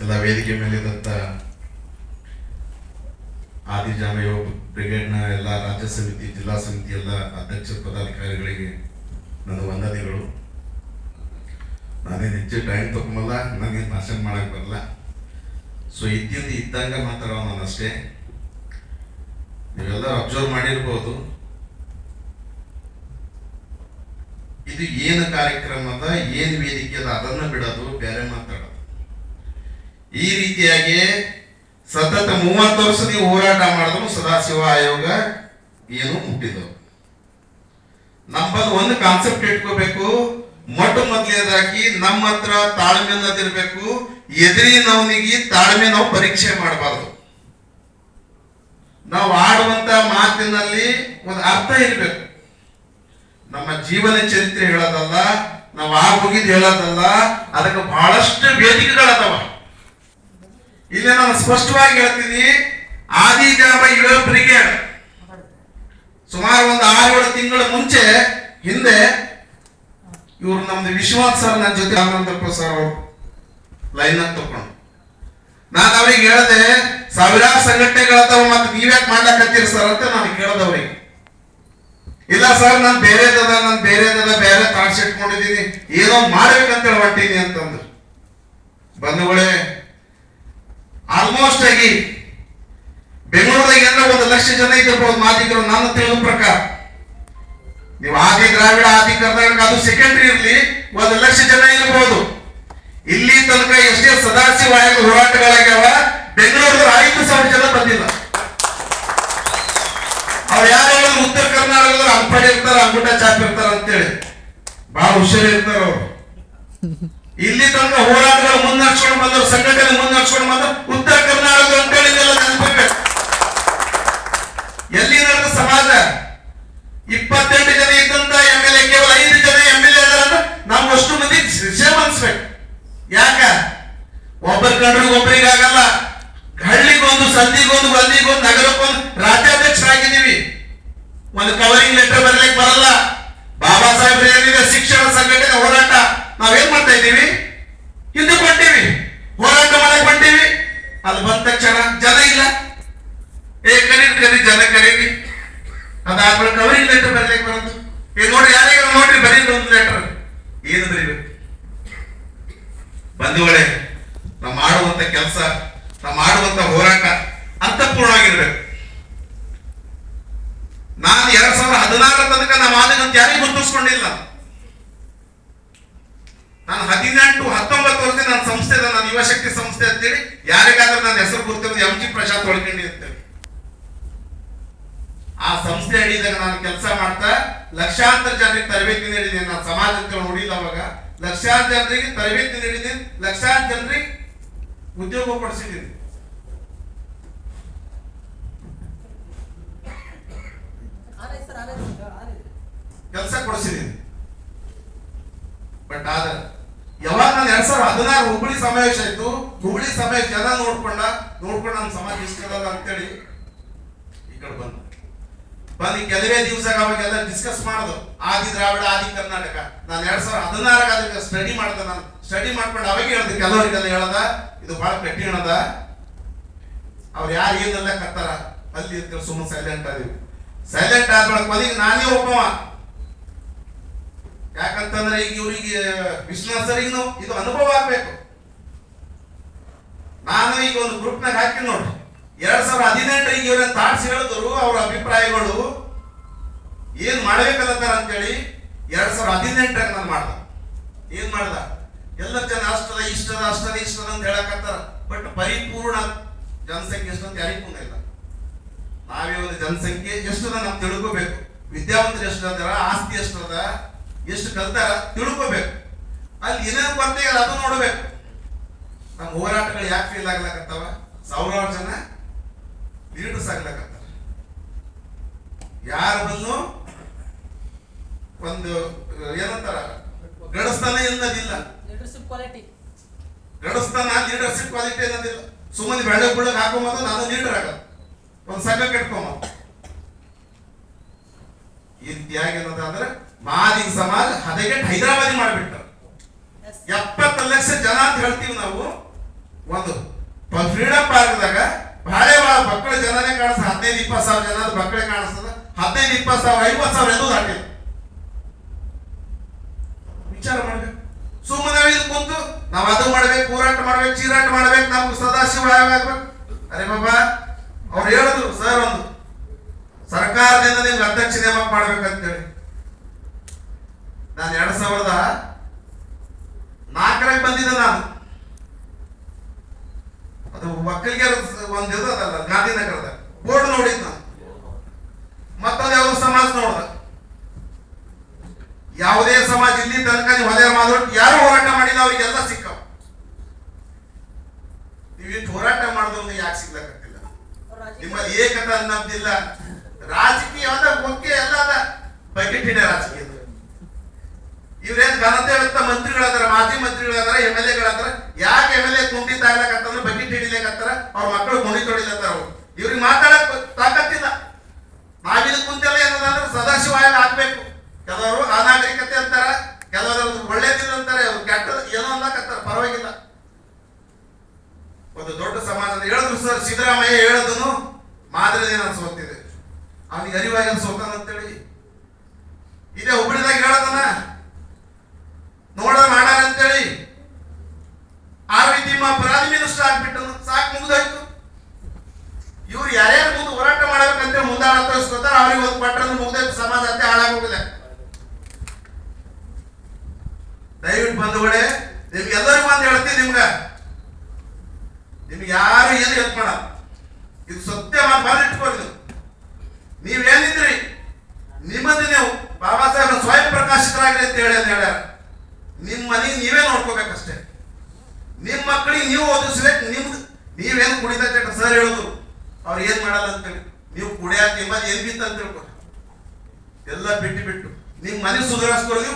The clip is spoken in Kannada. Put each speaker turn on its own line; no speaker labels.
ಎಲ್ಲ ವೇದಿಕೆ ಮೇಲಿದ್ದಂಥ ಆದಿಜಾಂಬ ಬ್ರಿಗೇಡ್ನ ಎಲ್ಲ ರಾಜ್ಯ ಸಮಿತಿ, ಜಿಲ್ಲಾ ಸಮಿತಿ ಎಲ್ಲ ಅಧ್ಯಕ್ಷ ಪದಾಧಿಕಾರಿಗಳಿಗೆ ನನ್ನ ವಂದನೆಗಳು. ನಾನೇನು ಹೆಚ್ಚು ಟೈಮ್ ತಗೊಂಬಲ್ಲ, ನನಗೇನು ಭಾಷಣ ಮಾಡಕ್ಕೆ ಬರಲ್ಲ. ಸೊ ಇದ್ದಂಗೆ ಮಾತಾಡೋ ನಾನು ಅಷ್ಟೇ. ನೀವೆಲ್ಲ ಅಬ್ಸರ್ವ್ ಮಾಡಿರ್ಬೋದು, ಇದು ಏನು ಕಾರ್ಯಕ್ರಮ ಅದ, ಏನು ವೇದಿಕೆ ಅದ ಅದನ್ನು ಬಿಡೋದು, ಬೇರೆ ಮಾತಾಡೋದು. ಈ ರೀತಿಯಾಗಿ ಸತತ 30 ವರ್ಷ ನೀವು ಹೋರಾಟ ಮಾಡಿದ್ರು ಸದಾಶಿವ ಆಯೋಗ ಏನು ಮುಟ್ಟಿದವು. ನಮ್ಮಲ್ಲಿ ಒಂದು ಕಾನ್ಸೆಪ್ಟ್ ಇಟ್ಕೋಬೇಕು, ಮೊಟ್ಟ ಮೊದಲನೇದಾಗಿ ನಮ್ಮ ಹತ್ರ ತಾಳ್ಮೆ ಅನ್ನೋದಿರ್ಬೇಕು. ಎದುರಿನವನಿಗೆ ತಾಳ್ಮೆ ನಾವು ಪರೀಕ್ಷೆ ಮಾಡಬಾರ್ದು. ನಾವು ಆಡುವಂತ ಮಾತಿನಲ್ಲಿ ಒಂದು ಅರ್ಥ ಇರಬೇಕು. ನಮ್ಮ ಜೀವನ ಚರಿತ್ರೆ ಹೇಳೋದಲ್ಲ, ನಾವು ಆಗೋಗಿದ್ದು ಹೇಳೋದಲ್ಲ, ಅದಕ್ಕೆ ಬಹಳಷ್ಟು ವೇದಿಕೆಗಳದವ. ಇಲ್ಲಿ ನಾನು ಸ್ಪಷ್ಟವಾಗಿ ಹೇಳ್ತೀನಿ, ಆದಿಜಾಂಬ ಯುವ ಬ್ರಿಗೇಡ್ ಸುಮಾರು ಒಂದು 6-7 ತಿಂಗಳ ಮುಂಚೆ ಹಿಂದೆ ಇವರು ನಮ್ದು ವಿಶ್ವನಾಥ್ ಸರ್ ನನ್ನ ಜೊತೆ ಆನಂದಪ್ಪ ಸರ್ ಅವರು ಲೈನ್ ಅಂತ ತಗೊಂಡು ನಾನು ಅವ್ರಿಗೆ ಹೇಳಿದೆ, ಸಾವಿರಾರು ಸಂಘಟನೆಗಳದಾವ, ಮತ್ತೆ ನೀವ್ಯಾಕೆ ಮಾಡ್ಲಕತ್ತೀರಿ ಸರ್ ಅಂತ ನಾನು ಕೇಳದವ್ರಿಗೆ. ಇಲ್ಲ ಸರ್, ನಾನು ಬೇರೆ ತಾಡ್ಸಿ ಇಟ್ಕೊಂಡಿದ್ದೀನಿ, ಏನೋ ಮಾಡ್ಬೇಕಂತೇಳಿ ಹೊಂಟೀನಿ ಅಂತಂದ್ರು. ಬಂಧುಗಳೇ, ಆಲ್ಮೋಸ್ಟ್ ಆಗಿ ಬೆಂಗಳೂರಿಗೆ 1 ಲಕ್ಷ ಜನ ಇದ್ದಿರ್ಬೋದು ಮಾದಿಗರು ನನ್ನ ತಿಳಿದ ಪ್ರಕಾರ. ನೀವು ಆದಿ ದ್ರಾವಿಡ, ಆದಿ ಕರ್ನಾಟಕ ಅದು ಸೆಕೆಂಡ್ರಿ ಇರಲಿ, 1 ಲಕ್ಷ ಜನ ಇರಬಹುದು. ಇಲ್ಲಿ ತನಕ ಎಷ್ಟೇ ಸದಾಶಿವ ಆಯೋಗ ಹೋರಾಟಗಳಾಗ್ಯಾವ, ಬೆಂಗಳೂರಲ್ಲಿ 5,000 ಜನ ಬಂದಿಲ್ಲ. ಅವ್ರು ಯಾರು ಉತ್ತರ ಕರ್ನಾಟಕದಲ್ಲಿ ಅಂಪಡಿ ಇರ್ತಾರ, ಅಂಗುಟ ಚಾಪ್ ಇರ್ತಾರ ಅಂತೇಳಿ ಬಹಳ ಹುಷಾರಿ ಇರ್ತಾರ ಅವರು. ಇಲ್ಲಿ ತನಕ ಹೋರಾಟಗಳು ಮುನ್ನಡೆಸ್ಕೊಂಡು ಬಂದವರು, ಸಂಘಟನೆ ಮುನ್ನಡೆಸ್ಕೊಂಡು ಬಂದವರು ಉತ್ತರ ಕರ್ನಾಟಕ ಅಂತೇಳಿ ನೆನಪಬೇಕು. ಎಲ್ಲಿ ನಡೆದ ಸಮಾಜ 28 ಜನ ಇದ್ದಂತ MLA ಕೇವಲ 5 ಜನ MLA ಅದಾರ. ನಾವು ಅಷ್ಟು ಮಂದಿ ಸೇಮ್ ಅನ್ಸ್ಬೇಕು. ಯಾಕ ಒಬ್ಬರ ಕಂಡ್ರಿಗೆ ಒಬ್ಬರಿಗೆ ಆಗಲ್ಲ. ಹಳ್ಳಿಗೊಂದು, ಸಂಧಿಗೊಂದು, ಗಲ್ಲಿಗೊಂದು, ನಗರಕ್ಕೊಂದು ರಾಜ್ಯಾಧ್ಯಕ್ಷರಾಗಿದ್ದೀವಿ. ಒಂದು ಕವರಿಂಗ್ ಲೆಟರ್ ಬರಲಿಕ್ಕೆ ಬರಲ್ಲ. ಬಾಬಾ ಸಾಹೇಬ್ರ ಏನಿದೆ ಶಿಕ್ಷಣ ಸಂಘಟನೆ ಹೋರಾಟ, ನಾವೇನ್ ಮಾಡ್ತಾ ಇದ್ದೀವಿ, ಹಿಂದೆ ಹೊಂಟೀವಿ, ಹೋರಾಟ ಮಾಡಕ್ ಹೊಂಟೀವಿ. ಅಲ್ಲಿ ಬಂದ ತಕ್ಷಣ ಜನ ಇಲ್ಲ, ಕರೀರಿ ಜನ ಕರೀರಿ, ಅದಾದ್ಮೇಲೆ ಕವರಿಂಗ್ ಲೆಟರ್ ಬರಲಿಕ್ಕೆ ಬರೋದು. ನೋಡ್ರಿ, ಯಾರಿಗಾರ ನೋಡ್ರಿ ಬರೀ ಒಂದು ಲೆಟರ್, ಏನು ಬರೀಬೇಕು? ಬಂಧುಗಳೇ, ನಾವು ಮಾಡುವಂತ ಕೆಲಸ, ನಾವು ಮಾಡುವಂತ ಹೋರಾಟ ಅರ್ಥಪೂರ್ಣವಾಗಿರ್ಬೇಕು. ನಾನು 2016 ತನಕ ನಮ್ಮ ಆದಿಗಂತ ಯಾರಿಗೂ ಗುರುತಿಸ್ಕೊಂಡಿಲ್ಲ. ನಾನು 18-19 ವರ್ಷದಿಂದ ನನ್ನ ಸಂಸ್ಥೆ, ನನ್ನ ಯುವಶಕ್ತಿ ಸಂಸ್ಥೆ ಅಂತೇಳಿ ಯಾರಿಗಾದ್ರೂ ನನ್ನ ಹೆಸರು ಗುರುತಿರೋದು MG ಪ್ರಶಾಂತ್ ಒಳಕಂಡಿ ಅಂತೇಳಿ. ಆ ಸಂಸ್ಥೆ ಅಡಿದಾಗ ನಾನು ಕೆಲಸ ಮಾಡ್ತಾ ಲಕ್ಷಾಂತರ ಜನರಿಗೆ ತರಬೇತಿ ನೀಡಿದ್ದೀನಿ. ನಾನು ಸಮಾಜ ಅಂತ ನೋಡಿಲ್ಲ ಅವಾಗ. ಲಕ್ಷಾಂತರ ಜನರಿಗೆ ತರಬೇತಿ ನೀಡಿದ್ದೀನಿ, ಲಕ್ಷಾಂತರ ಜನರಿಗೆ ಉದ್ಯೋಗ ಕೊಡಿಸಿದ್ದೀನಿ. ಕೆಲಸ ಕೊಡಿಸಿದ್ದೀನಿ. ಬಟ್ ಆದ್ರೆ ಯಾವಾಗ ನಾನು 2016 ಹುಬ್ಬಳ್ಳಿ ಸಮಾವೇಶ ಆಯ್ತು, ಹುಬ್ಬಳ್ಳಿ ಸಮಾವೇಶ ಜನ ನೋಡ್ಕೊಂಡ ನಮ್ಮ ಸಮಾಜ ಇಷ್ಟಲ್ಲ ಅಂತೇಳಿ ಈ ಕಡೆ ಬಂದು ಕೆಲವೇ ದಿವಸ ಅವಾಗೆಲ್ಲ ಡಿಸ್ಕಸ್ ಮಾಡೋದು, ಆದಿ ದ್ರಾವಿಡ, ಆದಿ ಕರ್ನಾಟಕ. ನಾನು 2016 ಅದಕ್ಕೆ ಸ್ಟಡಿ ಮಾಡ್ದೆ. ನಾನು ಸ್ಟಡಿ ಮಾಡ್ಕೊಂಡು ಅವಾಗ ಹೇಳ್ದೆ, ಕೆಲವರಿಗೆಲ್ಲ ಹೇಳದ ಇದು ಬಹಳ ಕಠಿಣ ಅದ, ಅವ್ರು ಯಾರು ಏನೆಲ್ಲ ಕತ್ತಾರ ಅಲ್ಲಿ ಇರ್ತಾರೆ, ಸುಮ್ಮನೆ ಸೈಲೆಂಟ್ ಆದಿವಿ. ಸೈಲೆಂಟ್ ಆದ್ಮೇಲೆ ಕೊನೆಗೆ ನಾನೇ ಒಬ್ಬವ. ಯಾಕಂತಂದ್ರೆ ಈಗ ಇವ್ರಿಗೆ ವಿಶ್ವನಾಥ್ ಸರಿಗೂ ಇದು ಅನುಭವ ಆಗ್ಬೇಕು. ನಾನು ಈಗ ಒಂದು ಗ್ರೂಪ್ನಾಗ ಹಾಕಿ ನೋಡ್ರಿ, 2018 ಇವ್ರ ತಾಡ್ಸಿ ಹೇಳಿದ್ರು ಅವ್ರ ಅಭಿಪ್ರಾಯಗಳು ಏನ್ ಮಾಡ್ಬೇಕಲ್ಲತ್ತಾರ ಅಂತೇಳಿ 2018 ನಾನು ಮಾಡ್ದ. ಏನ್ ಮಾಡ್ದ, ಎಲ್ಲ ಜನ ಅಷ್ಟದ ಇಷ್ಟದ ಅಂತ ಹೇಳಕತ್ತಾರ. ಬಟ್ ಪರಿಪೂರ್ಣ ಜನಸಂಖ್ಯೆ ಎಷ್ಟು ಅಂತ ಯಾರಿಗೂ ಇಲ್ಲ. ನಾವೇ ಒಂದು ಜನಸಂಖ್ಯೆ ಎಷ್ಟದ ನಾವು ತಿಳ್ಕೋಬೇಕು. ವಿದ್ಯಾವಂತರು ಎಷ್ಟು ಅದಾರ, ಆಸ್ತಿ ಎಷ್ಟದ, ಎಷ್ಟು ಕಲ್ತಾರ ತಿಳ್ಕೋಬೇಕು. ಅಲ್ಲಿ ಏನೇನು ಕೊರತೆ ಅದು ನೋಡ್ಬೇಕು. ನಮ್ಮ ಹೋರಾಟಗಳು ಯಾಕೆ ಫೇಲ್ ಆಗ್ಲಕತ್ತಾವ? ಸಾವಿರಾರು ಜನ ಲೀಡರ್ಸ್ ಆಗ್ಲಕತ್ತಾರ. ಯಾರ ಬಂದು ಒಂದು ಏನಂತಾರ ಗಡಸ್ಥಾನ ಅನ್ನೋದಿಲ್ಲ, ಗಡಸ್ಥಾನ ಲೀಡರ್ಶಿಪ್ ಕ್ವಾಲಿಟಿ ಅನ್ನೋದಿಲ್ಲ. ಸುಮ್ಮನೆ ಬೆಳ್ಳಗ್ ಬೆಳ್ಳಗ್ ಹಾಕೊಂಬಂದು ನಾನು ಲೀಡರ್ ಆಗ ಒಂದು ಸಂಘ ಕಟ್ಕೊಂಬ. ಈ ರೀತಿಯಾಗಿ ಏನಂದ್ರೆ ಮಾದಿಗ ಸಮಾಜ ಹದಗೆಟ್ಟು ಹೈದರಾಬಾದಿ ಮಾಡಿಬಿಟ್ಟ. 70 ಲಕ್ಷ ಜನ ಅಂತ ಹೇಳ್ತೀವಿ ನಾವು, ಒಂದು ಫ್ರೀಡಮ್ ಪಾರ್ಕ್ದಾಗ ಬಹಳ ಮಕ್ಕಳ ಜನನೇ ಕಾಣಿಸ್ತದೆ. 15-20 ಸಾವಿರ ಜನ ಮಕ್ಕಳೇ ಕಾಣಿಸ್ತದ. 15-20 ಸಾವಿರ 50 ಸಾವಿರ ಎಂದು ದಾಟಿಲ್ಲ. ವಿಚಾರ ಮಾಡ್ಬೇಕು. ಸುಮ್ಮನೆ ಇದು ಕುಂತು ನಾವು ಅದು ಮಾಡ್ಬೇಕು, ಹೋರಾಟ ಮಾಡ್ಬೇಕು, ಚೀರಾಟ ಮಾಡ್ಬೇಕು, ನಮ್ಗೆ ಸದಾಶಿವ ಆಗ್ಬೇಕು. ಅರೆ ಬಾಬಾ ಅವ್ರು ಹೇಳಿದ್ರು ಸರ್, ಒಂದು ಸರ್ಕಾರದಿಂದ ನಿಮ್ಗೆ ಅಧ್ಯಕ್ಷ ನೇಮಕ ಮಾಡ್ಬೇಕಂತೇಳಿ. ನಾನು 2004 ಬಂದಿದ್ದೆ. ನಾನು ಅದು ಒಕ್ಕಲಿಗೆ ಒಂದು ಇರ್ತದಲ್ಲ ಗಾಂಧಿನಗರದ ಬೋರ್ಡ್ ನೋಡಿದ್ ನಾನು. ಮತ್ತೊಂದು ಯಾವ್ದು ಸಮಾಜ ನೋಡ್ದ. ಯಾವುದೇ ಸಮಾಜ ಇಲ್ಲಿ ತನಕ ನೀವು ಹೊಲೆ ಮಾದೊಟ್ಟು ಯಾರು ಹೋರಾಟ ಮಾಡಿಲ್ಲ, ಅವರಿಗೆಲ್ಲ ಸಿಕ್ಕವು. ನೀವಿಟ್ಟು ಹೋರಾಟ ಮಾಡಿದವ್ರಿಗೆ ಯಾಕೆ ಸಿಗ್ಲಕತ್ತಿಲ್ಲ? ನಿಮ್ಮಲ್ಲಿ ಏಕತೆ ಅನ್ನೋದಿಲ್ಲ. ರಾಜಕೀಯ ಮುಖ್ಯ ಎಲ್ಲ ಅದ, ಬಕೆಟ್ ಹಿಡಿಯ ರಾಜಕೀಯ. ಇವ್ರೇನ್ ಘನತೆ ವ್ಯಕ್ತ ಮಂತ್ರಿಗಳಾದಾರ, ಮಾಜಿ ಮಂತ್ರಿಗಳಾದಾರ, MLA ಯಾಕೆ MLA ಕುಂಠಿತ ಆಗ್ಲಕತ್ತಂದ್ರೆ ಬಕೆಟ್ ಹಿಡಿಲಿಕತ್ತಾರ, ಅವ್ರ ಮಕ್ಕಳು ಕುಣಿ ತೊಡಿಲತ್ತಾರ. ಇವ್ರಿಗೆ ಮಾತಾಡಕ್ ತಾಕತ್ತಿಲ್ಲ. ನಾವಿದ ಕುಂತೆಲ್ಲ ಏನದಂದ್ರೆ ಸದಾಶಿವ ಆಗ್ಬೇಕು. ಕೆಲವರು ಅನಾಗರಿಕತೆ ಅಂತಾರ, ಕೆಲವರು ಒಳ್ಳೇದಿಲ್ಲ ಅಂತಾರೆ, ಕೆಟ್ಟದ ಏನೋ ಅನ್ನಕತ್ತಾರ. ಪರವಾಗಿಲ್ಲ, ಒಂದು ದೊಡ್ಡ ಸಮಾಜ ಹೇಳಿದ್ರು ಸರ್. ಸಿದ್ದರಾಮಯ್ಯ ಹೇಳೋದನ್ನು ಮಾದರಿ ಅನ್ಸೋತಿದೆ. ಅವನಿಗೆ ಅರಿವಾಗಿ ಅನ್ಸೋತಾನ ಅಂತೇಳಿ ಇದೇ ಹುಬ್ಬಳ್ಳಿದಾಗ ಹೇಳೋದನ್ನ ನೋಡ ಮಾಡಾರ ಅಂತೇಳಿ RV ತಿಮ್ಮಪ್ಪ ಪ್ರಾಧಿ ಮಿನಿಸ್ಟರ್ ಆಗ್ಬಿಟ್ಟು ಸಾಕು, ಮುಗಿದೋಯ್ತು. ಇವ್ರು ಯಾರ್ಯಾರು ಮುಂದೆ ಹೋರಾಟ ಮಾಡ್ಬೇಕಂತೇಳಿ ಮುಂದಾಳ ತೋರಿಸ್ಕೊತಾರ. ಅವ್ರಿಗೆ ಒಂದು ಪಟ್ಟಣ ಮುಗ್ದೋಯ್ತು, ಸಮಾಜ ಅಂತ ಹಾಳಾಗೋಗಿದೆ. ದಯವಿಟ್ಟು ಬಂಧುಗಳೇ, ನಿಮ್ಗೆಲ್ಲರಿಗೂ ಒಂದು ಹೇಳ್ತೀನಿ, ನಿಮ್ಗೆ ಯಾರು ಏನು ಹೆಲ್ಪ್ ಮಾಡಲ್ಲ. ಇದು ಸತ್ಯ ಮಾತು ಇಟ್ಕೊಳ್ಳಿ. ನೀವೇನಿದ್ರಿ ನಿಮ್ಮದು ನೀವು ಬಾಬಾ ಸಾಹೇಬ್ ಸ್ವಯಂ ಪ್ರಕಾಶಿತರಾಗ್ರಿ ಅಂತ ಹೇಳ್ಯಾರ. ನಿಮ್ಮ ಮನೆಗೆ ನೀವೇ ನೋಡ್ಕೋಬೇಕಷ್ಟೇ. ನಿಮ್ಮ ಮಕ್ಕಳಿಗೆ ನೀವು ಓದಿಸ್ಬೇಕು. ನಿಮ್ದು ನೀವೇನು ಕುಡಿದ ಚಟ ಸರ್ ಹೇಳಿದ್ರು, ಅವ್ರು ಏನ್ ಮಾಡಲ್ಲ ಅಂತೇಳಿ. ನೀವು ಕುಡಿಯಾಕ ನಿಮ್ಮಲ್ಲಿ ಏನ್ ಬಿತ್ತು ಅಂತ ತಿಳ್ಕೊರಿ. ಎಲ್ಲ ಬಿಟ್ಟು ನಿಮ್ಮ ಮನೆ ಸುಧಾರಿಸ್ಕೊಳ್ಳಿ.